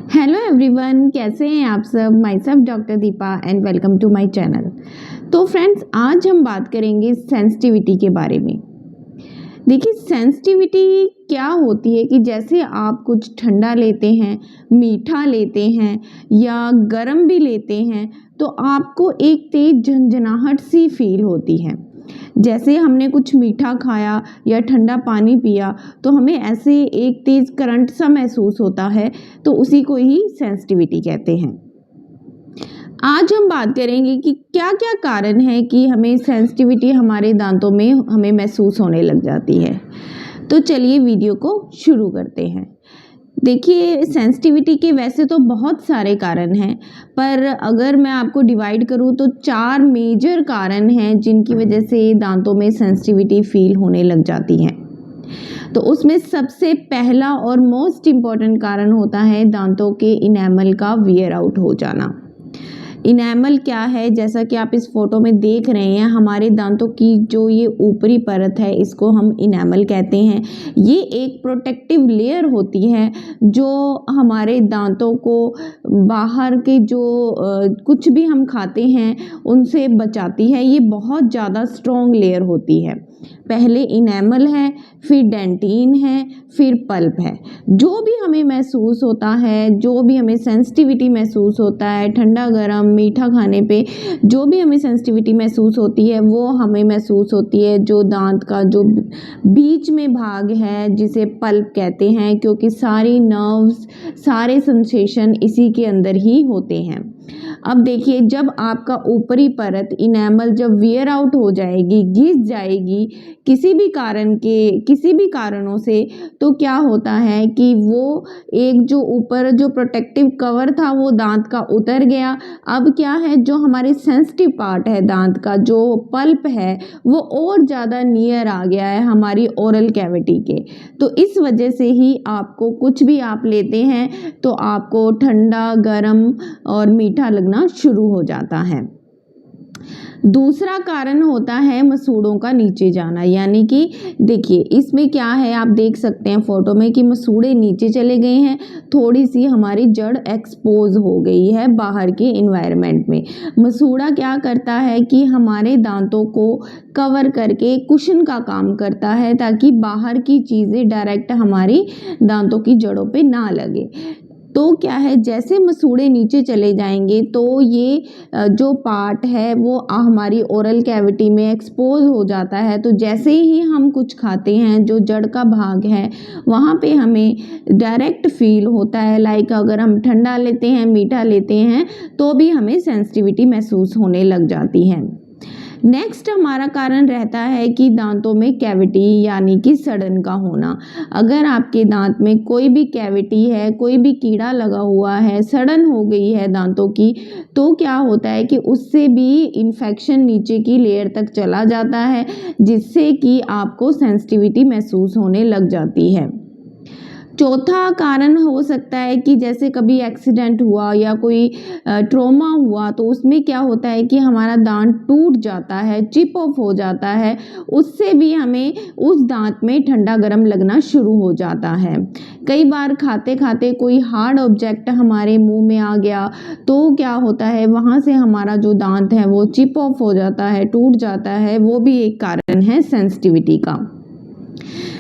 Hello everyone, कैसे हैं आप सब। Myself doctor Deepa and welcome to my channel. तो फ्रेंड्स, आज हम बात करेंगे सेंसिटिविटी के बारे में। देखिए, सेंसिटिविटी क्या होती है कि जैसे आप कुछ ठंडा लेते हैं, मीठा लेते हैं या गर्म भी लेते हैं तो आपको एक तेज झंझनाहट सी फील होती है। जैसे हमने कुछ मीठा खाया या ठंडा पानी पिया तो हमें ऐसे एक तेज करंट सा महसूस होता है, तो उसी को ही सेंसिटिविटी कहते हैं। आज हम बात करेंगे कि क्या-क्या कारण है कि हमें सेंसिटिविटी हमारे दांतों में हमें महसूस होने लग जाती है। तो चलिए वीडियो को शुरू करते हैं। देखिए, सेंसिटिविटी के वैसे तो बहुत सारे कारण हैं, पर अगर मैं आपको डिवाइड करूँ तो 4 मेजर कारण हैं जिनकी वजह से दांतों में सेंसिटिविटी फ़ील होने लग जाती है। तो उसमें सबसे पहला और मोस्ट इम्पॉर्टेंट कारण होता है दांतों के इनेमल का वियर आउट हो जाना। इनेमल क्या है? जैसा कि आप इस फोटो में देख रहे हैं, हमारे दांतों की जो ये ऊपरी परत है इसको हम इनेमल कहते हैं। ये एक प्रोटेक्टिव लेयर होती है जो हमारे दांतों को बाहर के जो कुछ भी हम खाते हैं उनसे बचाती है। ये बहुत ज़्यादा स्ट्रॉन्ग लेयर होती है। पहले इनेमल है, फिर डेंटिन है, फिर पल्प है। जो भी हमें महसूस होता है, जो भी हमें सेंसिटिविटी महसूस होता है, ठंडा गरम मीठा खाने पे जो भी हमें सेंसिटिविटी महसूस होती है वो हमें महसूस होती है जो दांत का जो बीच में भाग है जिसे पल्प कहते हैं, क्योंकि सारी नर्व्स सारे सेंसेशन इसी के अंदर ही होते हैं। अब देखिए, जब आपका ऊपरी परत इनेमल जब वियर आउट हो जाएगी, घिस जाएगी किसी भी कारणों से, तो क्या होता है कि वो एक जो ऊपर जो प्रोटेक्टिव कवर था वो दांत का उतर गया। अब क्या है, जो हमारे सेंसिटिव पार्ट है दांत का जो पल्प है वो और ज़्यादा नियर आ गया है हमारी ओरल कैविटी के। तो इस वजह से ही आपको कुछ भी आप लेते हैं तो आपको ठंडा गरम और मीठा लगना शुरू हो जाता है। दूसरा कारण होता है मसूड़ों का नीचे जाना, यानी कि देखिए इसमें क्या है, आप देख सकते हैं फोटो में कि मसूड़े नीचे चले गए हैं, थोड़ी सी हमारी जड़ एक्सपोज हो गई है बाहर के इन्वायरमेंट में। मसूड़ा क्या करता है कि हमारे दांतों को कवर करके कुशन का काम करता है ताकि बाहर की चीज़ें डायरेक्ट हमारी दांतों की जड़ों पे ना लगे। तो क्या है, जैसे मसूड़े नीचे चले जाएंगे तो ये जो पार्ट है वो हमारी ओरल कैविटी में एक्सपोज हो जाता है। तो जैसे ही हम कुछ खाते हैं जो जड़ का भाग है वहाँ पे हमें डायरेक्ट फील होता है, लाइक अगर हम ठंडा लेते हैं मीठा लेते हैं तो भी हमें सेंसिटिविटी महसूस होने लग जाती है। नेक्स्ट हमारा कारण रहता है कि दांतों में कैविटी यानी कि सड़न का होना। अगर आपके दांत में कोई भी कैविटी है, कोई भी कीड़ा लगा हुआ है, सड़न हो गई है दांतों की, तो क्या होता है कि उससे भी इन्फेक्शन नीचे की लेयर तक चला जाता है जिससे कि आपको सेंसिटिविटी महसूस होने लग जाती है। चौथा कारण हो सकता है कि जैसे कभी एक्सीडेंट हुआ या कोई ट्रॉमा हुआ तो उसमें क्या होता है कि हमारा दांत टूट जाता है, चिप ऑफ हो जाता है, उससे भी हमें उस दांत में ठंडा गरम लगना शुरू हो जाता है। कई बार खाते खाते कोई हार्ड ऑब्जेक्ट हमारे मुंह में आ गया तो क्या होता है, वहाँ से हमारा जो दांत है वो चिप ऑफ हो जाता है, टूट जाता है। वो भी एक कारण है सेंसिटिविटी का।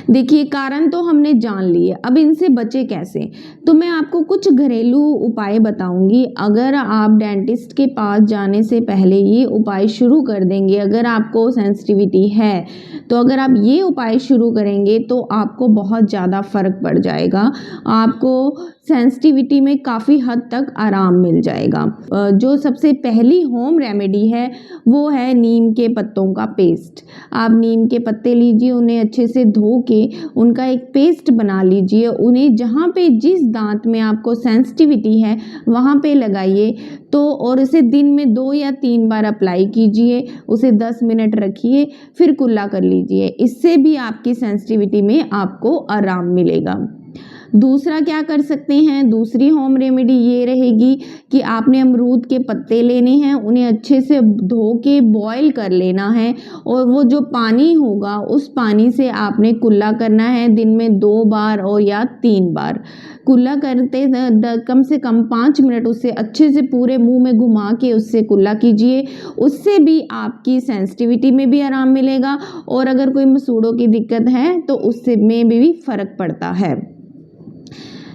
देखिए, कारण तो हमने जान लिए, अब इनसे बचे कैसे। तो मैं आपको कुछ घरेलू उपाय बताऊंगी। अगर आप डेंटिस्ट के पास जाने से पहले ये उपाय शुरू कर देंगे, अगर आपको सेंसिटिविटी है तो अगर आप ये उपाय शुरू करेंगे तो आपको बहुत ज़्यादा फ़र्क पड़ जाएगा। आपको सेंसिटिविटी में काफ़ी हद तक आराम मिल जाएगा। जो सबसे पहली होम रेमेडी है वो है नीम के पत्तों का पेस्ट। आप नीम के पत्ते लीजिए, उन्हें अच्छे से धो के उनका एक पेस्ट बना लीजिए। उन्हें जहाँ पे जिस दांत में आपको सेंसिटिविटी है वहाँ पे लगाइए तो, और उसे दिन में 2 या 3 बार अप्लाई कीजिए। उसे 10 मिनट रखिए, फिर कुल्ला कर लीजिए। इससे भी आपकी सेंसिटिविटी में आपको आराम मिलेगा। दूसरा क्या कर सकते हैं, दूसरी होम रेमेडी ये रहेगी कि आपने अमरूद के पत्ते लेने हैं, उन्हें अच्छे से धो के बॉईल कर लेना है और वो जो पानी होगा उस पानी से आपने कुल्ला करना है दिन में 2 बार और या 3 बार। कुल्ला करते कम से कम 5 मिनट उससे अच्छे से पूरे मुंह में घुमा के उससे कुल्ला कीजिए। उससे भी आपकी सेंसिटिविटी में भी आराम मिलेगा और अगर कोई मसूड़ों की दिक्कत है तो उससे में भी फ़र्क पड़ता है।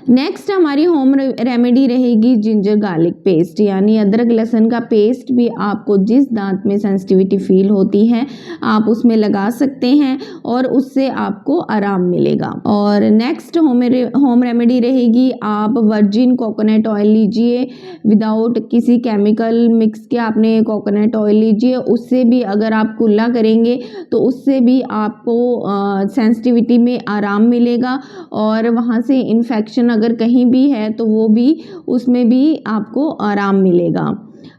नेक्स्ट हमारी होम रेमेडी रहेगी जिंजर गार्लिक पेस्ट, यानी अदरक लहसुन का पेस्ट भी आपको जिस दांत में सेंसिटिविटी फील होती है आप उसमें लगा सकते हैं और उससे आपको आराम मिलेगा। और नेक्स्ट होम रेमेडी रहेगी, आप वर्जिन कोकोनट ऑयल लीजिए, विदाउट किसी केमिकल मिक्स के आपने कोकोनट ऑयल लीजिए। उससे भी अगर आप कुल्ला करेंगे तो उससे भी आपको सेंसिटिविटी में आराम मिलेगा और वहाँ से इन्फेक्शन अगर कहीं भी है तो वो भी उसमें भी आपको आराम मिलेगा।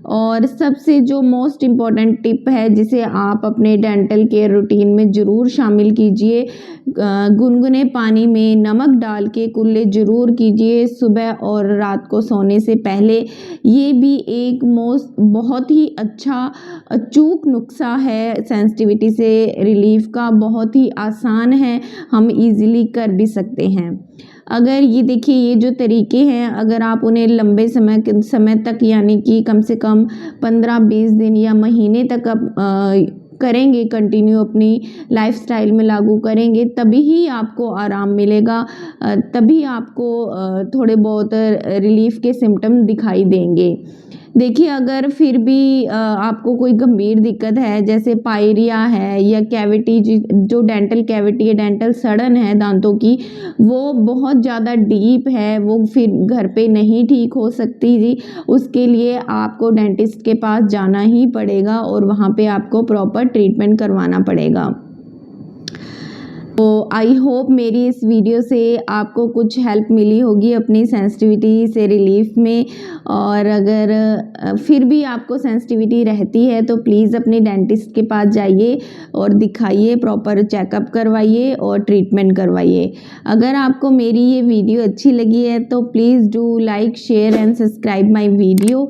और सबसे जो मोस्ट इम्पॉर्टेंट टिप है जिसे आप अपने डेंटल केयर रूटीन में ज़रूर शामिल कीजिए, गुनगुने पानी में नमक डाल के कुल्ले ज़रूर कीजिए सुबह और रात को सोने से पहले। ये भी एक बहुत ही अच्छा अचूक नुस्खा है सेंसिटिविटी से रिलीफ का, बहुत ही आसान है, हम इजीली कर भी सकते हैं। अगर ये देखिए ये जो तरीके हैं अगर आप उन्हें लंबे समय तक यानी कि कम से कम 15-20 दिन या महीने तक आप करेंगे, कंटिन्यू अपनी लाइफस्टाइल में लागू करेंगे, तभी ही आपको आराम मिलेगा, तभी आपको थोड़े बहुत रिलीफ के सिम्टम दिखाई देंगे। देखिए अगर फिर भी आपको कोई गंभीर दिक्कत है जैसे पायरिया है या कैविटी जो डेंटल कैविटी है, डेंटल सड़न है दांतों की, वो बहुत ज़्यादा डीप है, वो फिर घर पे नहीं ठीक हो सकती जी, उसके लिए आपको डेंटिस्ट के पास जाना ही पड़ेगा और वहाँ पे आपको प्रॉपर ट्रीटमेंट करवाना पड़ेगा। तो आई होप मेरी इस वीडियो से आपको कुछ हेल्प मिली होगी अपनी सेंसिटिविटी से रिलीफ में। और अगर फिर भी आपको सेंसिटिविटी रहती है तो प्लीज़ अपने डेंटिस्ट के पास जाइए और दिखाइए, प्रॉपर चेकअप करवाइए और ट्रीटमेंट करवाइए। अगर आपको मेरी ये वीडियो अच्छी लगी है तो please do like, share and subscribe my video.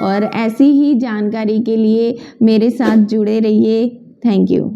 और ऐसी ही जानकारी के लिए मेरे साथ जुड़े रहिए। Thank you.